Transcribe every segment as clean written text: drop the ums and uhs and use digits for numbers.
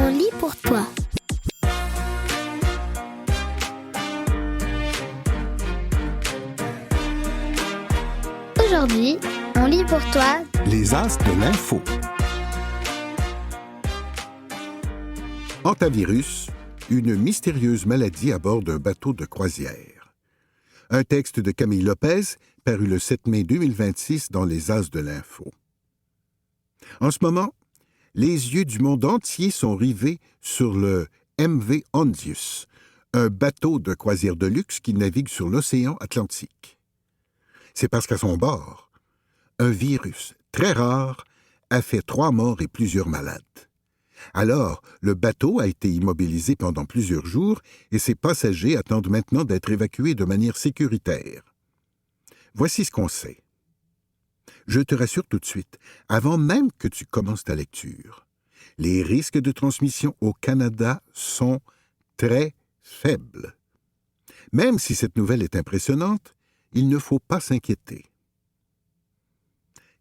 on lit pour toi. Aujourd'hui, on lit pour toi Les As de l'info. Hantavirus, une mystérieuse maladie à bord d'un bateau de croisière. Un texte de Camille Lopez, paru le 7 mai 2026 dans Les As de l'info. En ce moment, les yeux du monde entier sont rivés sur le MV Hondius, un bateau de croisière de luxe qui navigue sur l'océan Atlantique. C'est parce qu'à son bord, un virus très rare a fait 3 morts et plusieurs malades. Alors, le bateau a été immobilisé pendant plusieurs jours et ses passagers attendent maintenant d'être évacués de manière sécuritaire. Voici ce qu'on sait. Je te rassure tout de suite, avant même que tu commences ta lecture, les risques de transmission au Canada sont très faibles. Même si cette nouvelle est impressionnante, il ne faut pas s'inquiéter.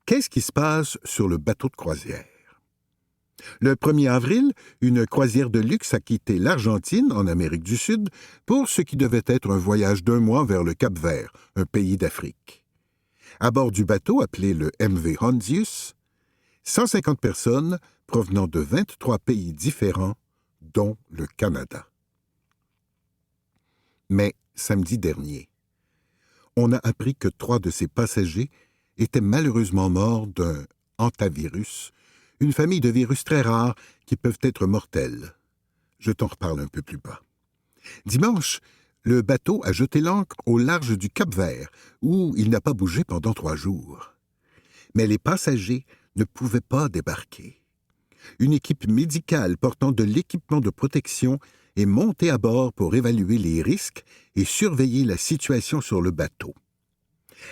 Qu'est-ce qui se passe sur le bateau de croisière? Le 1er avril, une croisière de luxe a quitté l'Argentine, en Amérique du Sud, pour ce qui devait être un voyage d'1 mois vers le Cap-Vert, un pays d'Afrique. À bord du bateau appelé le MV Hondius, 150 personnes provenant de 23 pays différents, dont le Canada. Mais samedi dernier, on a appris que 3 de ces passagers étaient malheureusement morts d'un hantavirus, une famille de virus très rares qui peuvent être mortels. Je t'en reparle un peu plus bas. Dimanche, le bateau a jeté l'ancre au large du Cap-Vert, où il n'a pas bougé pendant 3 jours. Mais les passagers ne pouvaient pas débarquer. Une équipe médicale portant de l'équipement de protection est montée à bord pour évaluer les risques et surveiller la situation sur le bateau.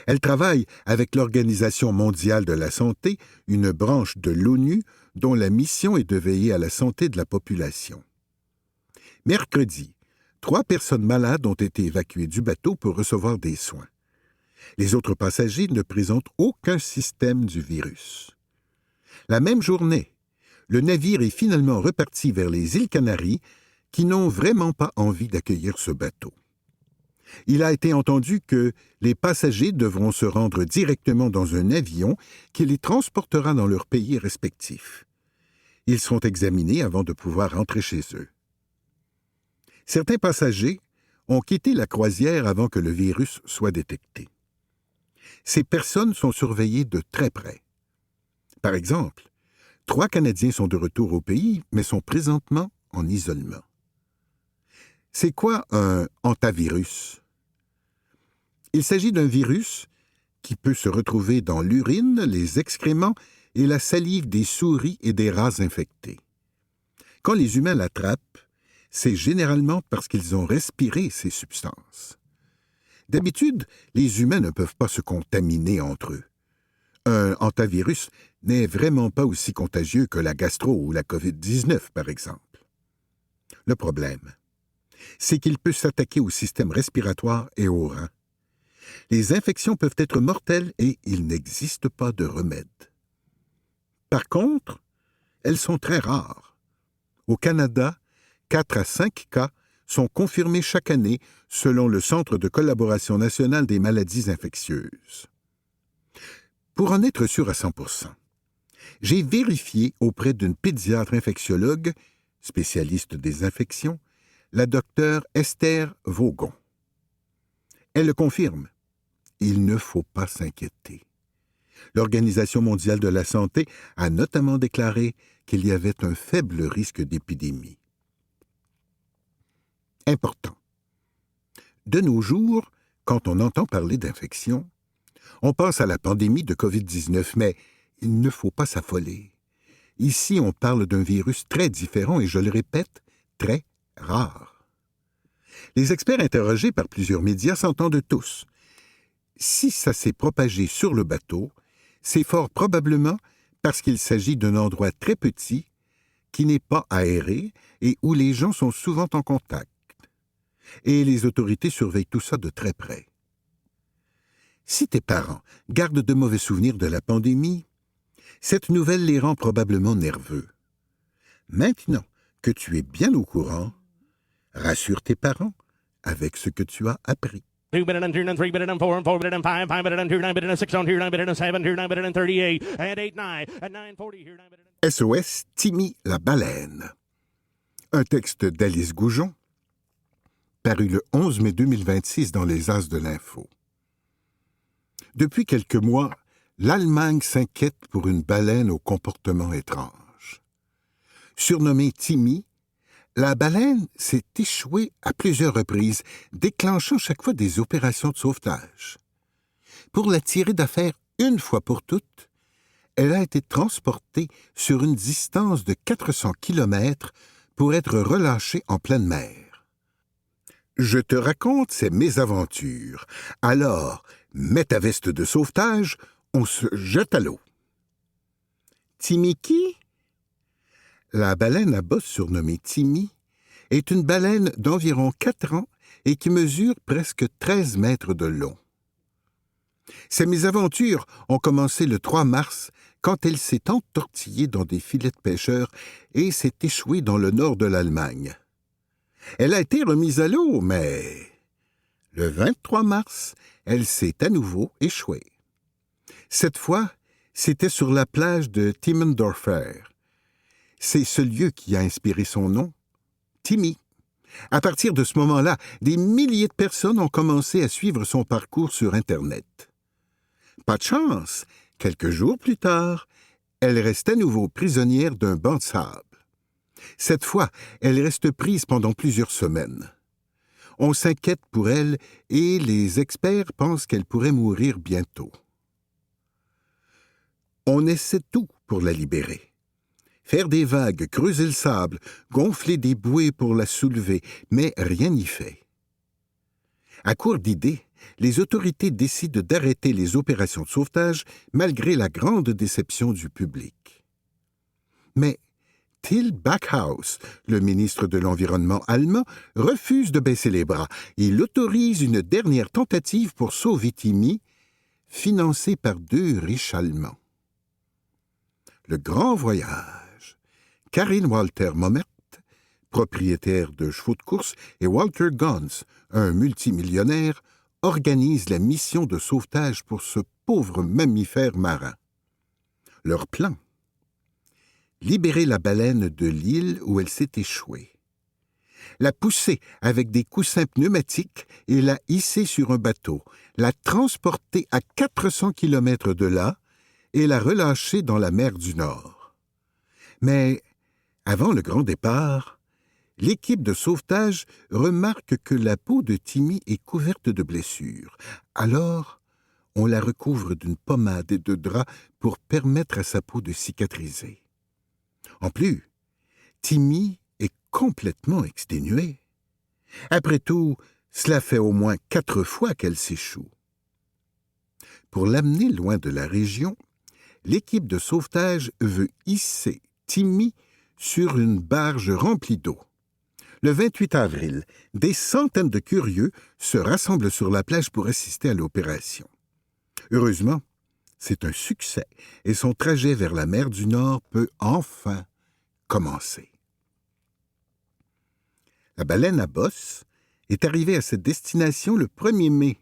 Elle travaille avec l'Organisation mondiale de la santé, une branche de l'ONU dont la mission est de veiller à la santé de la population. Mercredi, 3 personnes malades ont été évacuées du bateau pour recevoir des soins. Les autres passagers ne présentent aucun système du virus. La même journée, le navire est finalement reparti vers les îles Canaries, qui n'ont vraiment pas envie d'accueillir ce bateau. Il a été entendu que les passagers devront se rendre directement dans un avion qui les transportera dans leur pays respectif. Ils seront examinés avant de pouvoir rentrer chez eux. Certains passagers ont quitté la croisière avant que le virus soit détecté. Ces personnes sont surveillées de très près. Par exemple, 3 Canadiens sont de retour au pays, mais sont présentement en isolement. C'est quoi un hantavirus? Il s'agit d'un virus qui peut se retrouver dans l'urine, les excréments et la salive des souris et des rats infectés. Quand les humains l'attrapent, c'est généralement parce qu'ils ont respiré ces substances. D'habitude, les humains ne peuvent pas se contaminer entre eux. Un hantavirus n'est vraiment pas aussi contagieux que la gastro ou la COVID-19, par exemple. Le problème, c'est qu'il peut s'attaquer au système respiratoire et aux reins. Les infections peuvent être mortelles et il n'existe pas de remède. Par contre, elles sont très rares. Au Canada, 4 à 5 cas sont confirmés chaque année selon le Centre de collaboration nationale des maladies infectieuses. Pour en être sûr à 100%, j'ai vérifié auprès d'une pédiatre infectiologue, spécialiste des infections, la docteure Esther Vaugon. Elle le confirme. Il ne faut pas s'inquiéter. L'Organisation mondiale de la santé a notamment déclaré qu'il y avait un faible risque d'épidémie. Important. De nos jours, quand on entend parler d'infection, on pense à la pandémie de COVID-19, mais il ne faut pas s'affoler. Ici, on parle d'un virus très différent et, je le répète, très rare. Les experts interrogés par plusieurs médias s'entendent tous. Si ça s'est propagé sur le bateau, c'est fort probablement parce qu'il s'agit d'un endroit très petit qui n'est pas aéré et où les gens sont souvent en contact. Et les autorités surveillent tout ça de très près. Si tes parents gardent de mauvais souvenirs de la pandémie, cette nouvelle les rend probablement nerveux. Maintenant que tu es bien au courant, rassure tes parents avec ce que tu as appris. 2 better than 2 and 3 better than 4 and 4 better than 5 5 better than 2 9 better than 6 on 2 9 better than 7 2 9 better than 38 and 8 9 and 9 40 here 9 better than SOS Timmy la baleine. Un texte d'Alice Goujon, paru le 11 mai 2026 dans les As de l'Info. Depuis quelques mois, l'Allemagne s'inquiète pour une baleine au comportement étrange. Surnommée Timmy, la baleine s'est échouée à plusieurs reprises, déclenchant chaque fois des opérations de sauvetage. Pour la tirer d'affaire une fois pour toutes, elle a été transportée sur une distance de 400 km pour être relâchée en pleine mer. Je te raconte ces mésaventures. Alors, mets ta veste de sauvetage, on se jette à l'eau. Timmy qui? La baleine à bosse surnommée Timmy est une baleine d'environ 4 ans et qui mesure presque 13 mètres de long. Ces mésaventures ont commencé le 3 mars quand elle s'est entortillée dans des filets de pêcheurs et s'est échouée dans le nord de l'Allemagne. Elle a été remise à l'eau, mais le 23 mars, elle s'est à nouveau échouée. Cette fois, c'était sur la plage de Timmendorfer. C'est ce lieu qui a inspiré son nom, Timmy. À partir de ce moment-là, des milliers de personnes ont commencé à suivre son parcours sur Internet. Pas de chance, quelques jours plus tard, elle reste à nouveau prisonnière d'un banc de sable. Cette fois, elle reste prise pendant plusieurs semaines. On s'inquiète pour elle et les experts pensent qu'elle pourrait mourir bientôt. On essaie tout pour la libérer. Faire des vagues, creuser le sable, gonfler des bouées pour la soulever, mais rien n'y fait. À court d'idées, les autorités décident d'arrêter les opérations de sauvetage malgré la grande déception du public. Mais Till Backhaus, le ministre de l'Environnement allemand, refuse de baisser les bras. Il autorise une dernière tentative pour sauver Timmy, financée par 2 riches Allemands. Le grand voyage. Karin Walter Momert, propriétaire de chevaux de course, et Walter Gons, un multimillionnaire, organisent la mission de sauvetage pour ce pauvre mammifère marin. Leur plan? Libérer la baleine de l'île où elle s'est échouée. La pousser avec des coussins pneumatiques et la hisser sur un bateau, la transporter à 400 km de là et la relâcher dans la mer du Nord. Mais avant le grand départ, l'équipe de sauvetage remarque que la peau de Timmy est couverte de blessures. Alors, on la recouvre d'une pommade et de draps pour permettre à sa peau de cicatriser. En plus, Timmy est complètement exténuée. Après tout, cela fait au moins 4 fois qu'elle s'échoue. Pour l'amener loin de la région, l'équipe de sauvetage veut hisser Timmy sur une barge remplie d'eau. Le 28 avril, des centaines de curieux se rassemblent sur la plage pour assister à l'opération. Heureusement, c'est un succès et son trajet vers la mer du Nord peut enfin commencer. La baleine à bosse est arrivée à cette destination le 1er mai.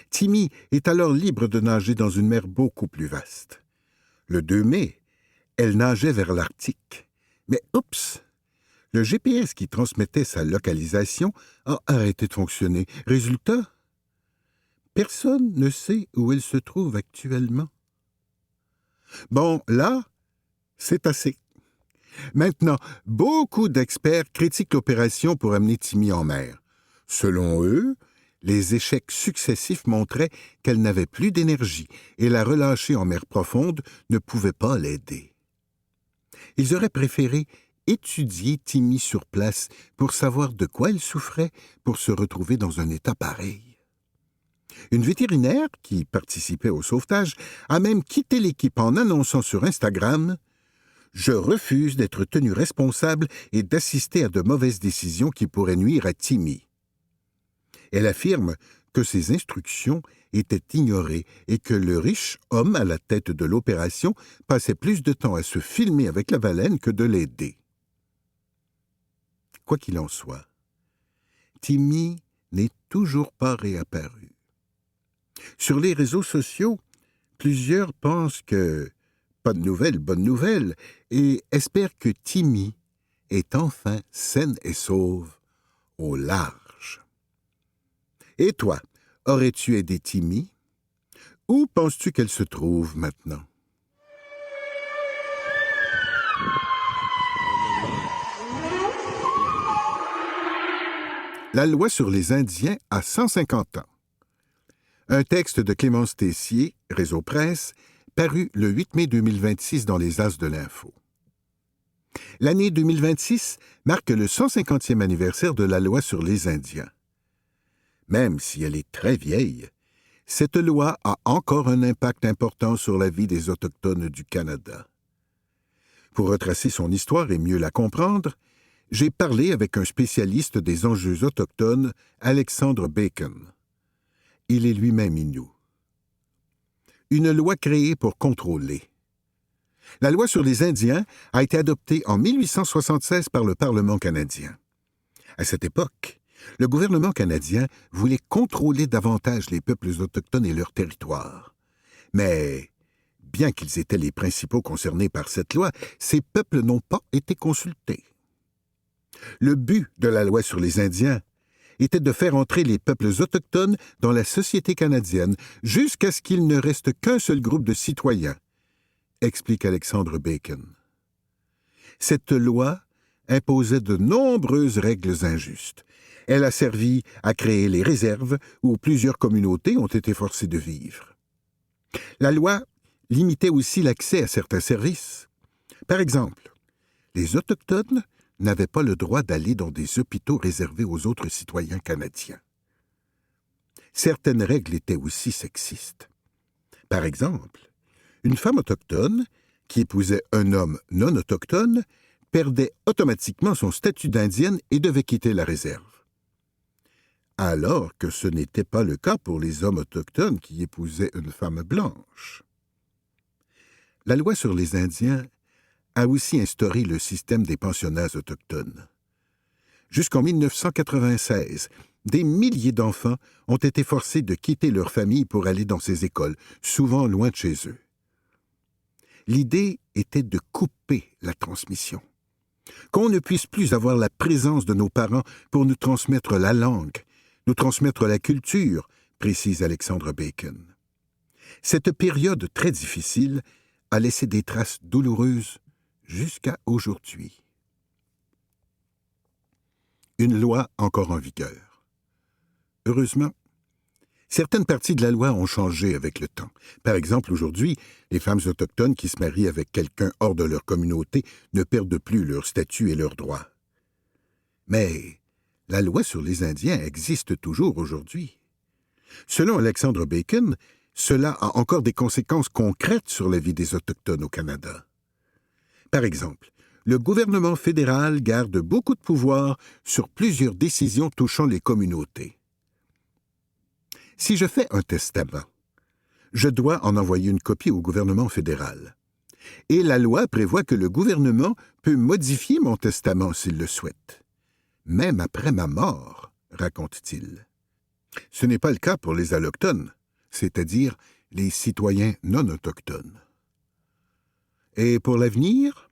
Timmy est alors libre de nager dans une mer beaucoup plus vaste. Le 2 mai, elle nageait vers l'Arctique. Mais oups! Le GPS qui transmettait sa localisation a arrêté de fonctionner. Résultat, personne ne sait où elle se trouve actuellement. Bon, là, c'est assez. Maintenant, beaucoup d'experts critiquent l'opération pour amener Timmy en mer. Selon eux, les échecs successifs montraient qu'elle n'avait plus d'énergie et la relâcher en mer profonde ne pouvait pas l'aider. Ils auraient préféré étudier Timmy sur place pour savoir de quoi elle souffrait pour se retrouver dans un état pareil. Une vétérinaire, qui participait au sauvetage, a même quitté l'équipe en annonçant sur Instagram « Je refuse d'être tenu responsable et d'assister à de mauvaises décisions qui pourraient nuire à Timmy. » Elle affirme que ses instructions étaient ignorées et que le riche homme à la tête de l'opération passait plus de temps à se filmer avec la baleine que de l'aider. Quoi qu'il en soit, Timmy n'est toujours pas réapparu. Sur les réseaux sociaux, plusieurs pensent que pas de nouvelles, bonne nouvelle, et espèrent que Timmy est enfin saine et sauve au large. Et toi, aurais-tu aidé Timmy? Où penses-tu qu'elle se trouve maintenant? La loi sur les Indiens a 150 ans. Un texte de Clémence Tessier, Réseau Presse, paru le 8 mai 2026 dans les As de l'Info. L'année 2026 marque le 150e anniversaire de la loi sur les Indiens. Même si elle est très vieille, cette loi a encore un impact important sur la vie des Autochtones du Canada. Pour retracer son histoire et mieux la comprendre, j'ai parlé avec un spécialiste des enjeux autochtones, Alexandre Bacon. Il est lui-même Innu. Une loi créée pour contrôler. La loi sur les Indiens a été adoptée en 1876 par le Parlement canadien. À cette époque, le gouvernement canadien voulait contrôler davantage les peuples autochtones et leurs territoires. Mais, bien qu'ils étaient les principaux concernés par cette loi, ces peuples n'ont pas été consultés. Le but de la loi sur les Indiens était de faire entrer les peuples autochtones dans la société canadienne jusqu'à ce qu'il ne reste qu'un seul groupe de citoyens, explique Alexandre Bacon. Cette loi imposait de nombreuses règles injustes. Elle a servi à créer les réserves où plusieurs communautés ont été forcées de vivre. La loi limitait aussi l'accès à certains services. Par exemple, les Autochtones n'avaient pas le droit d'aller dans des hôpitaux réservés aux autres citoyens canadiens. Certaines règles étaient aussi sexistes. Par exemple, une femme autochtone qui épousait un homme non autochtone perdait automatiquement son statut d'indienne et devait quitter la réserve. Alors que ce n'était pas le cas pour les hommes autochtones qui épousaient une femme blanche. La loi sur les Indiens a aussi instauré le système des pensionnats autochtones. Jusqu'en 1996, des milliers d'enfants ont été forcés de quitter leur famille pour aller dans ces écoles, souvent loin de chez eux. L'idée était de couper la transmission. Qu'on ne puisse plus avoir la présence de nos parents pour nous transmettre la langue, nous transmettre la culture, précise Alexandre Bacon. Cette période très difficile a laissé des traces douloureuses jusqu'à aujourd'hui. Une loi encore en vigueur. Heureusement, certaines parties de la loi ont changé avec le temps. Par exemple, aujourd'hui, les femmes autochtones qui se marient avec quelqu'un hors de leur communauté ne perdent plus leur statut et leurs droits. Mais la loi sur les Indiens existe toujours aujourd'hui. Selon Alexandre Bacon, cela a encore des conséquences concrètes sur la vie des Autochtones au Canada. Par exemple, le gouvernement fédéral garde beaucoup de pouvoir sur plusieurs décisions touchant les communautés. Si je fais un testament, je dois en envoyer une copie au gouvernement fédéral. Et la loi prévoit que le gouvernement peut modifier mon testament s'il le souhaite, même après ma mort, raconte-t-il. Ce n'est pas le cas pour les allochtones, c'est-à-dire les citoyens non autochtones. Et pour l'avenir?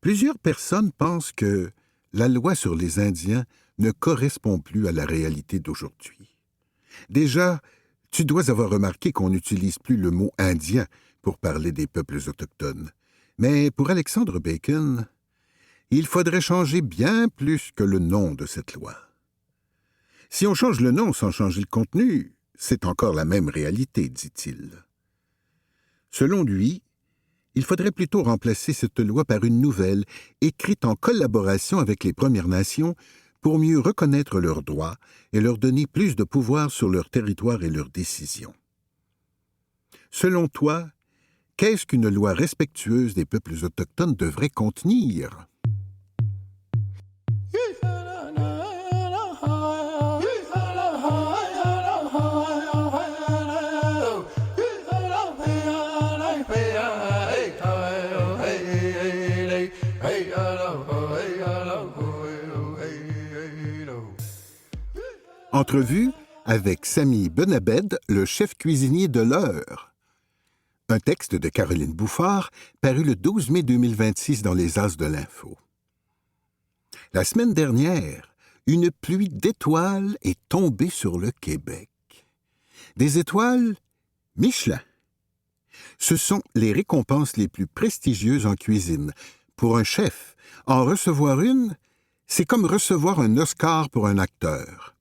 Plusieurs personnes pensent que la loi sur les Indiens ne correspond plus à la réalité d'aujourd'hui. Déjà, tu dois avoir remarqué qu'on n'utilise plus le mot « indien » pour parler des peuples autochtones. Mais pour Alexandre Bacon, il faudrait changer bien plus que le nom de cette loi. Si on change le nom sans changer le contenu, c'est encore la même réalité, dit-il. Selon lui, il faudrait plutôt remplacer cette loi par une nouvelle, écrite en collaboration avec les Premières Nations, pour mieux reconnaître leurs droits et leur donner plus de pouvoir sur leur territoire et leurs décisions. Selon toi, qu'est-ce qu'une loi respectueuse des peuples autochtones devrait contenir? Entrevue avec Sami Benabed, le chef cuisinier de l'heure. Un texte de Caroline Bouffard, paru le 12 mai 2026 dans les As de l'Info. La semaine dernière, une pluie d'étoiles est tombée sur le Québec. Des étoiles Michelin. Ce sont les récompenses les plus prestigieuses en cuisine. Pour un chef, en recevoir une, c'est comme recevoir un Oscar pour un acteur.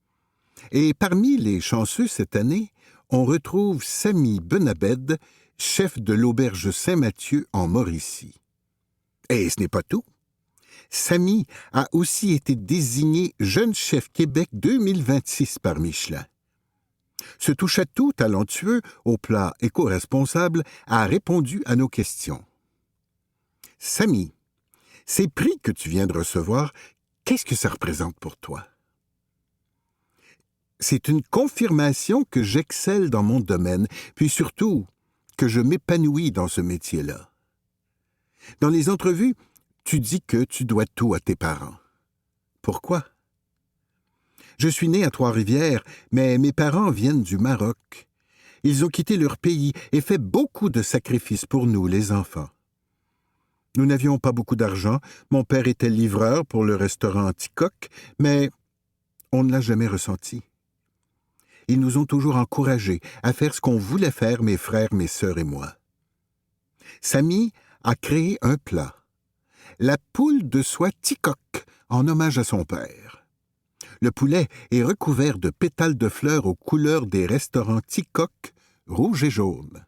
Et parmi les chanceux cette année, on retrouve Sami Benabed, chef de l'auberge Saint-Mathieu en Mauricie. Et ce n'est pas tout. Sami a aussi été désigné Jeune Chef Québec 2026 par Michelin. Ce touche-à-tout talentueux au plat éco-responsable a répondu à nos questions. Sami, ces prix que tu viens de recevoir, qu'est-ce que ça représente pour toi? C'est une confirmation que j'excelle dans mon domaine, puis surtout que je m'épanouis dans ce métier-là. Dans les entrevues, tu dis que tu dois tout à tes parents. Pourquoi? Je suis né à Trois-Rivières, mais mes parents viennent du Maroc. Ils ont quitté leur pays et fait beaucoup de sacrifices pour nous, les enfants. Nous n'avions pas beaucoup d'argent. Mon père était livreur pour le restaurant Anticoque, mais on ne l'a jamais ressenti. Ils nous ont toujours encouragés à faire ce qu'on voulait faire, mes frères, mes sœurs et moi. Sami a créé un plat, la poule de soie Ticoque, en hommage à son père. Le poulet est recouvert de pétales de fleurs aux couleurs des restaurants Ticoque, rouge et jaune.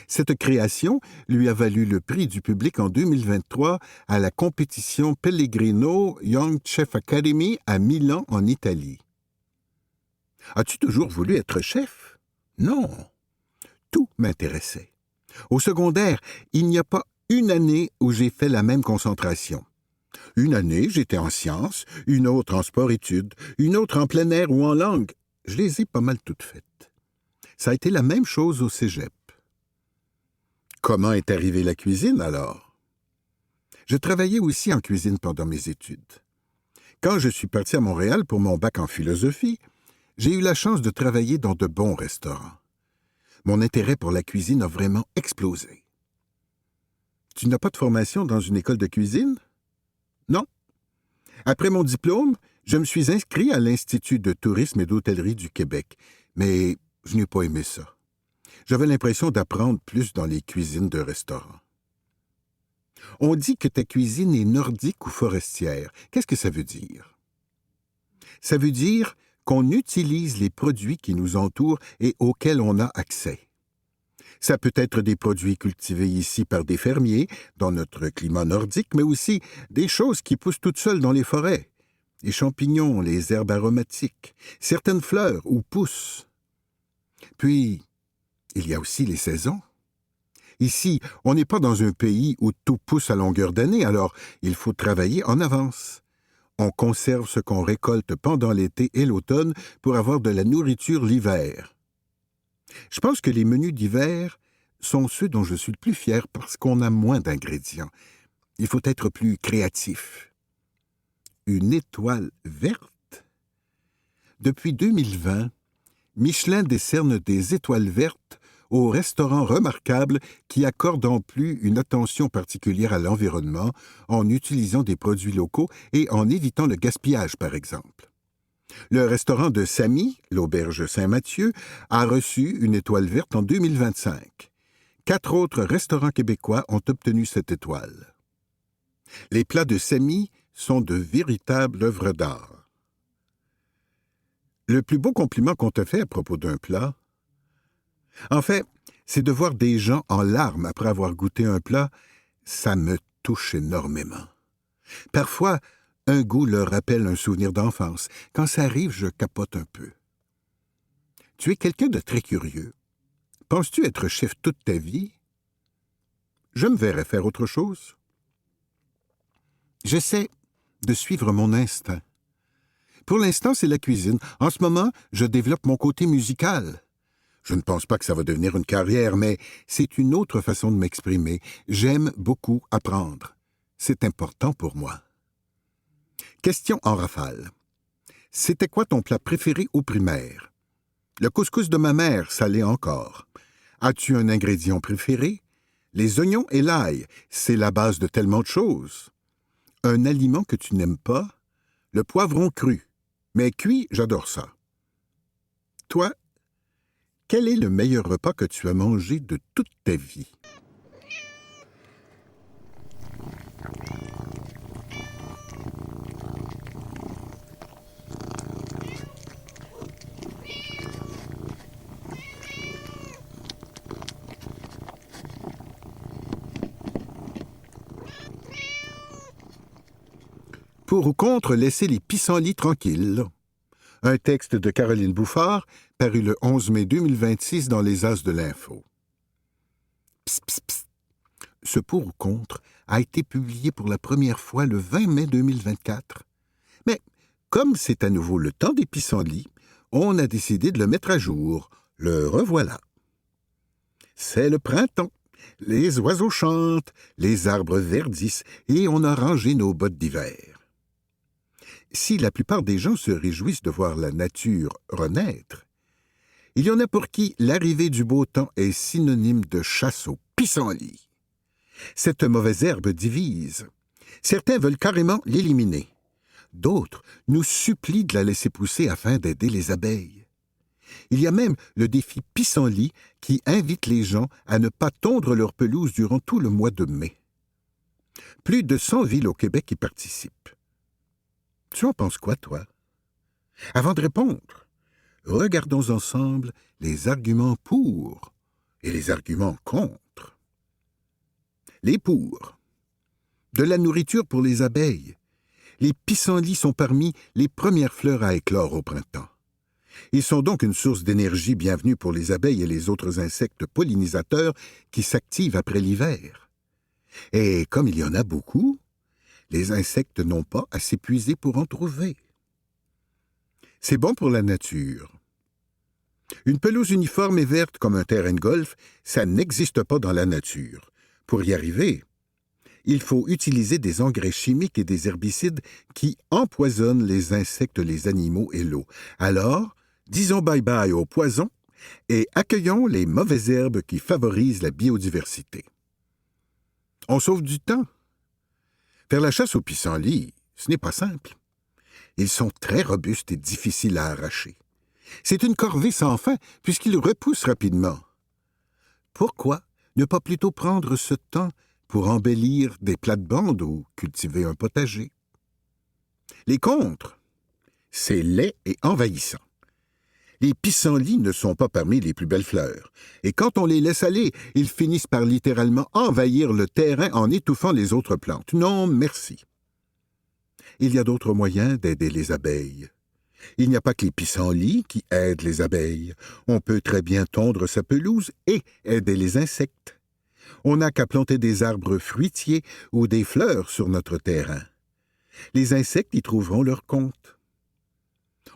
Cette création lui a valu le prix du public en 2023 à la compétition Pellegrino Young Chef Academy à Milan, en Italie. As-tu toujours voulu être chef? Non. Tout m'intéressait. Au secondaire, il n'y a pas une année où j'ai fait la même concentration. Une année, j'étais en sciences, une autre en sport-études, une autre en plein air ou en langue. Je les ai pas mal toutes faites. Ça a été la même chose au cégep. Comment est arrivée la cuisine, alors? Je travaillais aussi en cuisine pendant mes études. Quand je suis parti à Montréal pour mon bac en philosophie, j'ai eu la chance de travailler dans de bons restaurants. Mon intérêt pour la cuisine a vraiment explosé. Tu n'as pas de formation dans une école de cuisine? Non. Après mon diplôme, je me suis inscrit à l'Institut de tourisme et d'hôtellerie du Québec, mais je n'ai pas aimé ça. J'avais l'impression d'apprendre plus dans les cuisines de restaurants. On dit que ta cuisine est nordique ou forestière. Qu'est-ce que ça veut dire? Ça veut dire qu'on utilise les produits qui nous entourent et auxquels on a accès. Ça peut être des produits cultivés ici par des fermiers, dans notre climat nordique, mais aussi des choses qui poussent toutes seules dans les forêts. Les champignons, les herbes aromatiques, certaines fleurs ou pousses. Puis, il y a aussi les saisons. Ici, on n'est pas dans un pays où tout pousse à longueur d'année, alors il faut travailler en avance. On conserve ce qu'on récolte pendant l'été et l'automne pour avoir de la nourriture l'hiver. Je pense que les menus d'hiver sont ceux dont je suis le plus fier parce qu'on a moins d'ingrédients. Il faut être plus créatif. Une étoile verte? Depuis 2020, Michelin décerne des étoiles vertes aux restaurants remarquables qui accordent en plus une attention particulière à l'environnement en utilisant des produits locaux et en évitant le gaspillage, par exemple. Le restaurant de Sami, l'auberge Saint-Mathieu, a reçu une étoile verte en 2025. 4 autres restaurants québécois ont obtenu cette étoile. Les plats de Sami sont de véritables œuvres d'art. Le plus beau compliment qu'on te fait à propos d'un plat, en fait, c'est de voir des gens en larmes après avoir goûté un plat, ça me touche énormément. Parfois, un goût leur rappelle un souvenir d'enfance. Quand ça arrive, je capote un peu. Tu es quelqu'un de très curieux. Penses-tu être chef toute ta vie? Je me verrais faire autre chose. J'essaie de suivre mon instinct. Pour l'instant, c'est la cuisine. En ce moment, je développe mon côté musical. Je ne pense pas que ça va devenir une carrière, mais c'est une autre façon de m'exprimer. J'aime beaucoup apprendre. C'est important pour moi. Question en rafale. C'était quoi ton plat préféré au primaire? Le couscous de ma mère, ça l'est encore. As-tu un ingrédient préféré? Les oignons et l'ail, c'est la base de tellement de choses. Un aliment que tu n'aimes pas? Le poivron cru. Mais cuit, j'adore ça. Toi, quel est le meilleur repas que tu as mangé de toute ta vie? Pour ou contre laisser les pissenlits tranquilles. Un texte de Caroline Bouffard, paru le 11 mai 2026 dans les As de l'Info. Psst, psst, psst. Ce pour ou contre a été publié pour la première fois le 20 mai 2024. Mais comme c'est à nouveau le temps des pissenlits, on a décidé de le mettre à jour. Le revoilà. C'est le printemps. Les oiseaux chantent, les arbres verdissent et on a rangé nos bottes d'hiver. Si la plupart des gens se réjouissent de voir la nature renaître, il y en a pour qui l'arrivée du beau temps est synonyme de chasse aux pissenlits. Cette mauvaise herbe divise. Certains veulent carrément l'éliminer. D'autres nous supplient de la laisser pousser afin d'aider les abeilles. Il y a même le défi pissenlit qui invite les gens à ne pas tondre leur pelouse durant tout le mois de mai. Plus de 100 villes au Québec y participent. Tu en penses quoi, toi? Avant de répondre, regardons ensemble les arguments pour et les arguments contre. Les pour. De la nourriture pour les abeilles. Les pissenlits sont parmi les premières fleurs à éclore au printemps. Ils sont donc une source d'énergie bienvenue pour les abeilles et les autres insectes pollinisateurs qui s'activent après l'hiver. Et comme il y en a beaucoup, les insectes n'ont pas à s'épuiser pour en trouver. C'est bon pour la nature. Une pelouse uniforme et verte comme un terrain de golf, ça n'existe pas dans la nature. Pour y arriver, il faut utiliser des engrais chimiques et des herbicides qui empoisonnent les insectes, les animaux et l'eau. Alors, disons bye-bye aux poisons et accueillons les mauvaises herbes qui favorisent la biodiversité. On sauve du temps. Faire la chasse aux pissenlits, ce n'est pas simple. Ils sont très robustes et difficiles à arracher. C'est une corvée sans fin, puisqu'ils repoussent rapidement. Pourquoi ne pas plutôt prendre ce temps pour embellir des plates-bandes ou cultiver un potager? Les contres, c'est laid et envahissant. Les pissenlits ne sont pas parmi les plus belles fleurs, et quand on les laisse aller, ils finissent par littéralement envahir le terrain en étouffant les autres plantes. Non, merci. Il y a d'autres moyens d'aider les abeilles. Il n'y a pas que les pissenlits qui aident les abeilles. On peut très bien tondre sa pelouse et aider les insectes. On n'a qu'à planter des arbres fruitiers ou des fleurs sur notre terrain. Les insectes y trouveront leur compte.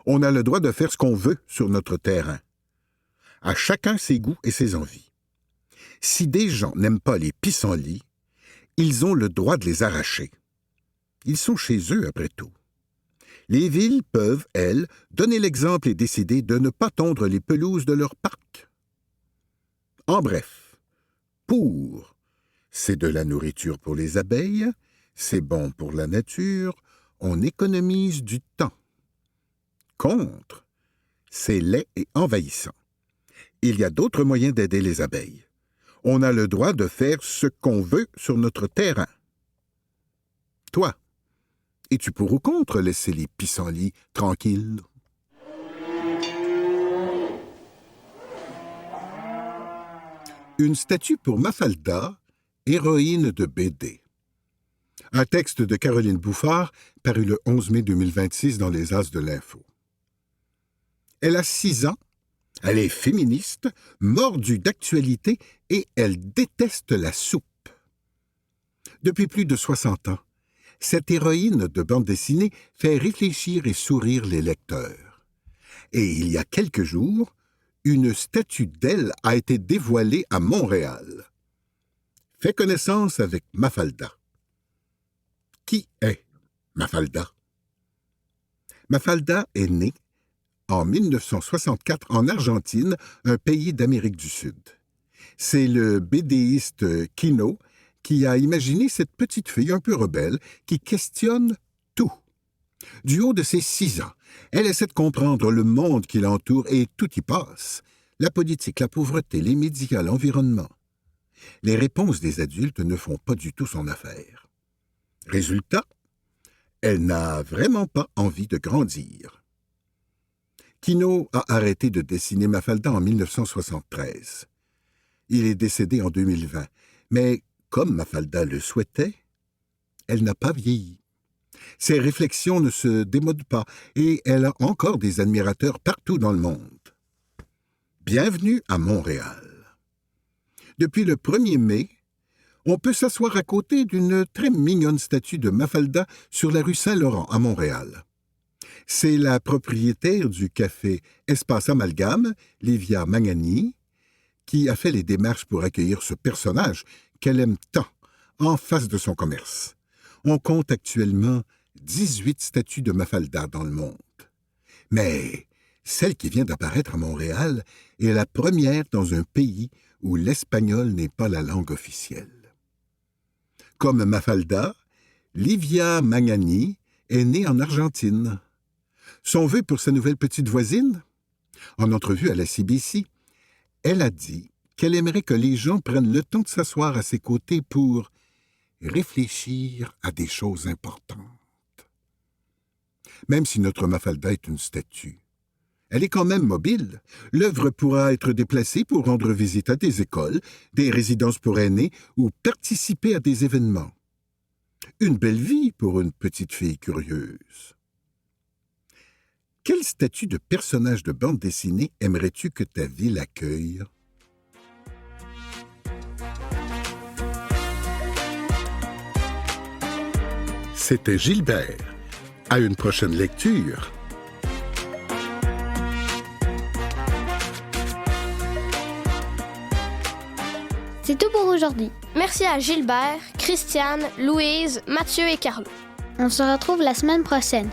On a le droit de faire ce qu'on veut sur notre terrain. À chacun ses goûts et ses envies. Si des gens n'aiment pas les pissenlits, ils ont le droit de les arracher. Ils sont chez eux, après tout. Les villes peuvent, elles, donner l'exemple et décider de ne pas tondre les pelouses de leur parc. En bref, pour, c'est de la nourriture pour les abeilles, c'est bon pour la nature, on économise du temps. Contre, c'est laid et envahissant. Il y a d'autres moyens d'aider les abeilles. On a le droit de faire ce qu'on veut sur notre terrain. Toi, es-tu pour ou contre laisser les pissenlits tranquilles? Une statue pour Mafalda, héroïne de BD. Un texte de Caroline Bouffard, paru le 11 mai 2026 dans les As de l'Info. Elle a 6 ans, elle est féministe, mordue d'actualité et elle déteste la soupe. Depuis plus de 60 ans, cette héroïne de bande dessinée fait réfléchir et sourire les lecteurs. Et il y a quelques jours, une statue d'elle a été dévoilée à Montréal. Fais connaissance avec Mafalda. Qui est Mafalda? Mafalda est née en 1964 en Argentine, un pays d'Amérique du Sud. C'est le bédéiste Quino qui a imaginé cette petite fille un peu rebelle qui questionne tout. Du haut de ses 6 ans, elle essaie de comprendre le monde qui l'entoure et tout y passe. La politique, la pauvreté, les médias, l'environnement. Les réponses des adultes ne font pas du tout son affaire. Résultat, elle n'a vraiment pas envie de grandir. Quino a arrêté de dessiner Mafalda en 1973. Il est décédé en 2020, mais comme Mafalda le souhaitait, elle n'a pas vieilli. Ses réflexions ne se démodent pas et elle a encore des admirateurs partout dans le monde. Bienvenue à Montréal. Depuis le 1er mai, on peut s'asseoir à côté d'une très mignonne statue de Mafalda sur la rue Saint-Laurent à Montréal. C'est la propriétaire du café Espace Amalgame, Livia Magnani, qui a fait les démarches pour accueillir ce personnage qu'elle aime tant en face de son commerce. On compte actuellement 18 statues de Mafalda dans le monde. Mais celle qui vient d'apparaître à Montréal est la première dans un pays où l'espagnol n'est pas la langue officielle. Comme Mafalda, Livia Magnani est née en Argentine. Son vœu pour sa nouvelle petite voisine? En entrevue à la CBC, elle a dit qu'elle aimerait que les gens prennent le temps de s'asseoir à ses côtés pour réfléchir à des choses importantes. Même si notre Mafalda est une statue, elle est quand même mobile. L'œuvre pourra être déplacée pour rendre visite à des écoles, des résidences pour aînés ou participer à des événements. Une belle vie pour une petite fille curieuse. Quelle statue de personnage de bande dessinée aimerais-tu que ta ville accueille? C'était Gilbert. À une prochaine lecture. C'est tout pour aujourd'hui. Merci à Gilbert, Christiane, Louise, Mathieu et Carlo. On se retrouve la semaine prochaine.